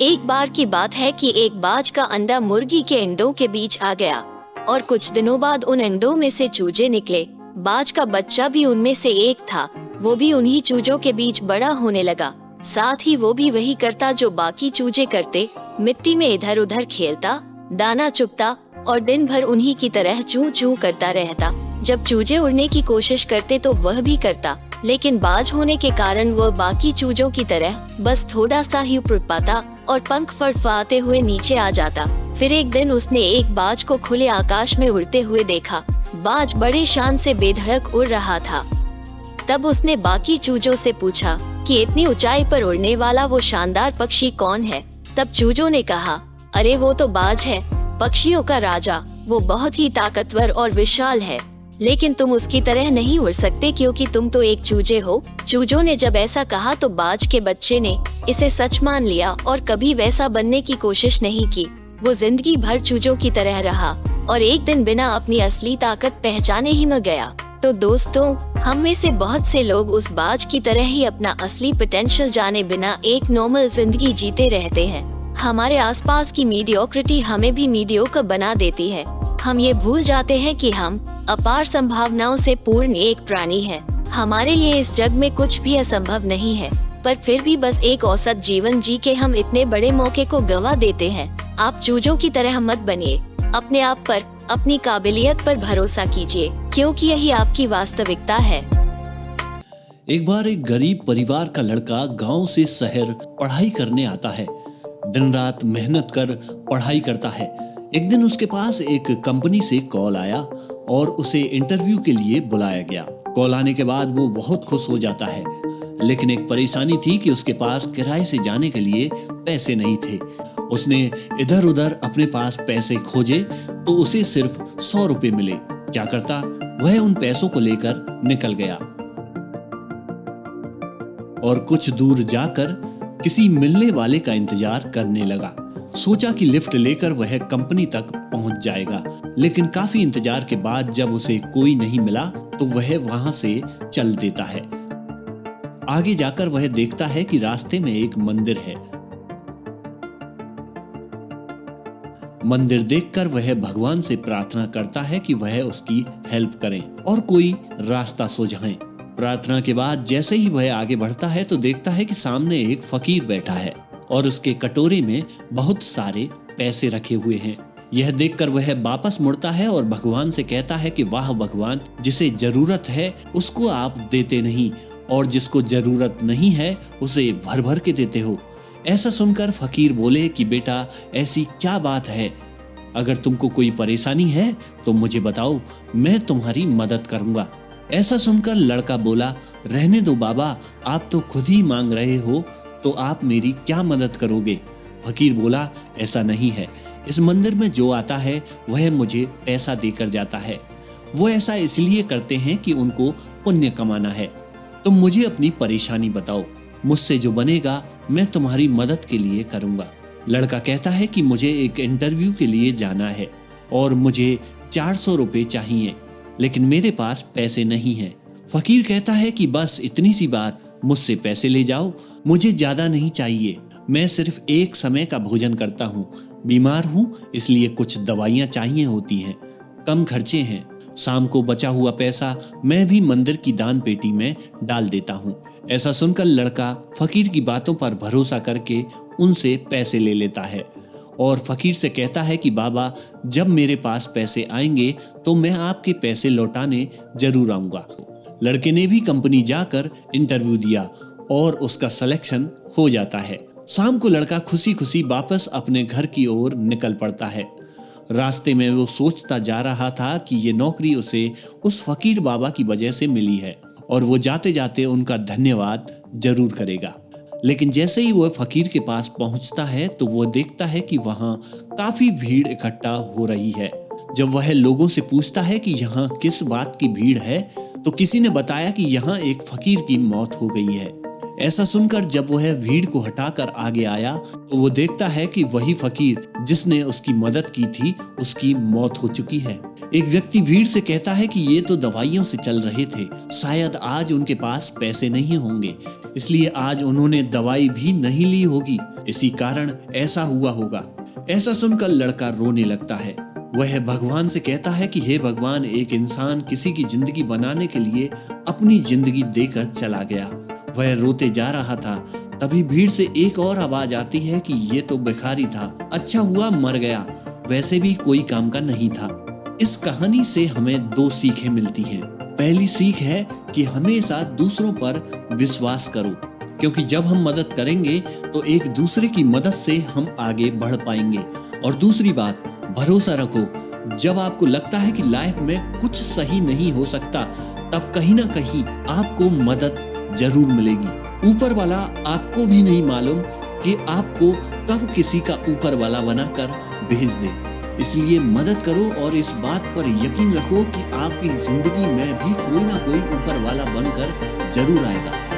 एक बार की बात है कि एक बाज का अंडा मुर्गी के अंडों के बीच आ गया और कुछ दिनों बाद उन अंडों में से चूजे निकले। बाज का बच्चा भी उनमें से एक था। वो भी उन्हीं चूजों के बीच बड़ा होने लगा। साथ ही वो भी वही करता जो बाकी चूजे करते, मिट्टी में इधर उधर खेलता, दाना चुगता और दिन भर उन्हीं की तरह चूं चूं करता रहता। जब चूजे उड़ने की कोशिश करते तो वह भी करता, लेकिन बाज होने के कारण वह बाकी चूजों की तरह बस थोड़ा सा ही उड़ पाता और पंख फड़फड़ाते हुए नीचे आ जाता। फिर एक दिन उसने एक बाज को खुले आकाश में उड़ते हुए देखा। बाज बड़े शान से बेधड़क उड़ रहा था। तब उसने बाकी चूजों से पूछा कि इतनी ऊंचाई पर उड़ने वाला वो शानदार पक्षी कौन है। तब चूजों ने कहा, अरे वो तो बाज है, पक्षियों का राजा। वो बहुत ही ताकतवर और विशाल है, लेकिन तुम उसकी तरह नहीं उड़ सकते क्योंकि तुम तो एक चूजे हो। चूजों ने जब ऐसा कहा तो बाज के बच्चे ने इसे सच मान लिया और कभी वैसा बनने की कोशिश नहीं की। वो जिंदगी भर चूजों की तरह रहा और एक दिन बिना अपनी असली ताकत पहचाने ही मर गया। तो दोस्तों, हम में से बहुत से लोग उस बाज की तरह ही अपना असली पोटेंशियल जाने बिना एक नॉर्मल जिंदगी जीते रहते हैं। हमारे आसपास की मीडियोक्रिटी हमें भी मीडियोकर बना देती है। हम ये भूल जाते हैं कि हम अपार संभावनाओं से पूर्ण एक प्राणी है। हमारे लिए इस जग में कुछ भी असंभव नहीं है, पर फिर भी बस एक औसत जीवन जी के हम इतने बड़े मौके को गंवा देते हैं। आप चूजों की तरह मत बनिए। अपने आप पर, अपनी काबिलियत पर भरोसा कीजिए, क्योंकि यही आपकी वास्तविकता है। एक बार एक गरीब परिवार का लड़का गांव से शहर पढ़ाई करने आता है। दिन रात मेहनत कर पढ़ाई करता है। एक दिन उसके पास एक कंपनी से कॉल आया और उसे इंटरव्यू के लिए बुलाया गया। कॉल आने के बाद वो बहुत खुश हो जाता है, लेकिन एक परेशानी थी कि उसके पास किराए से जाने के लिए पैसे नहीं थे। उसने इधर उधर अपने पास पैसे खोजे तो उसे सिर्फ 100 रुपए मिले। क्या करता, वह उन पैसों को लेकर निकल गया और कुछ दूर जाकर किसी मिलने वाले का इंतजार करने लगा। सोचा कि लिफ्ट लेकर वह कंपनी तक पहुंच जाएगा, लेकिन काफी इंतजार के बाद जब उसे कोई नहीं मिला तो वह वहां से चल देता है। आगे जाकर वह देखता है कि रास्ते में एक मंदिर है। मंदिर देखकर वह भगवान से प्रार्थना करता है कि वह उसकी हेल्प करें और कोई रास्ता सुझाएं। प्रार्थना के बाद जैसे ही वह आगे बढ़ता है तो देखता है कि सामने एक फकीर बैठा है और उसके कटोरे में बहुत सारे पैसे रखे हुए हैं। यह देखकर वह वापस मुड़ता है और भगवान से कहता है कि वाह भगवान, जिसे जरूरत है उसको आप देते नहीं और जिसको जरूरत नहीं है उसे भर भर के देते हो। ऐसा सुनकर फकीर बोले कि बेटा, ऐसी क्या बात है? अगर तुमको कोई परेशानी है तो मुझे बताओ, मैं तुम्हारी मदद करूंगा। ऐसा सुनकर लड़का बोला, रहने दो बाबा, आप तो खुद ही मांग रहे हो तो आप मेरी क्या मदद करोगे? फकीर बोला, ऐसा नहीं है। इस मंदिर में जो आता है वह मुझे पैसा देकर जाता है। वो ऐसा इसलिए करते हैं कि उनको पुण्य कमाना है। तुम मुझे अपनी परेशानी बताओ, मुझसे जो बनेगा मैं तुम्हारी मदद के लिए करूंगा। लड़का कहता है कि मुझे एक इंटरव्यू के लिए जाना है और मुझे 400 रुपए चाहिए, लेकिन मेरे पास पैसे नहीं हैं। फकीर कहता है कि बस इतनी सी बात, मुझसे पैसे ले जाओ, मुझे ज्यादा नहीं चाहिए। मैं सिर्फ एक समय का भोजन करता हूँ, बीमार हूँ, इसलिए कुछ दवाइयाँ चाहिए होती हैं, कम खर्चे हैं। शाम को बचा हुआ पैसा मैं भी मंदिर की दान पेटी में डाल देता हूँ। ऐसा सुनकर लड़का फकीर की बातों पर भरोसा करके उनसे पैसे ले लेता है और फकीर से कहता है कि बाबा, जब मेरे पास पैसे आएंगे तो मैं आपके पैसे लौटाने जरूर आऊंगा। लड़के ने भी कंपनी जाकर इंटरव्यू दिया और उसका सिलेक्शन हो जाता है। शाम को लड़का खुशी खुशी वापस अपने घर की ओर निकल पड़ता है। रास्ते में वो सोचता जा रहा था कि ये नौकरी उसे उस फकीर बाबा की वजह से मिली है और वो जाते जाते उनका धन्यवाद जरूर करेगा। लेकिन जैसे ही वो फकीर के पास पहुंचता है तो वो देखता है कि वहां काफी भीड़ इकट्ठा हो रही है। जब वह लोगों से पूछता है कि यहाँ किस बात की भीड़ है तो किसी ने बताया कि यहाँ एक फकीर की मौत हो गई है। ऐसा सुनकर जब वह भीड़ को हटाकर आगे आया तो वो देखता है कि वही फकीर जिसने उसकी मदद की थी उसकी मौत हो चुकी है। एक व्यक्ति भीड़ से कहता है कि ये तो दवाइयों से चल रहे थे, शायद आज उनके पास पैसे नहीं होंगे, इसलिए आज उन्होंने दवाई भी नहीं ली होगी, इसी कारण ऐसा हुआ होगा। ऐसा सुनकर लड़का रोने लगता है। वह भगवान से कहता है कि हे भगवान, एक इंसान किसी की जिंदगी बनाने के लिए अपनी जिंदगी देकर चला गया। वह रोते जा रहा था, तभी भीड़ से एक और आवाज आती है कि ये तो भिखारी था, अच्छा हुआ मर गया, वैसे भी कोई काम का नहीं था। इस कहानी से हमें दो सीखें मिलती हैं। पहली सीख है कि हमेशा दूसरों पर विश्वास करो, क्योंकि जब हम मदद करेंगे तो एक दूसरे की मदद से हम आगे बढ़ पाएंगे। और दूसरी बात, भरोसा रखो, जब आपको लगता है कि लाइफ में कुछ सही नहीं हो सकता, तब कहीं ना कहीं आपको मदद जरूर मिलेगी। ऊपर वाला आपको भी नहीं मालूम कि आपको कब किसी का ऊपर वाला बनाकर भेज दे। इसलिए मदद करो और इस बात पर यकीन रखो कि आपकी जिंदगी में भी कोई ना कोई ऊपर वाला बनकर जरूर आएगा।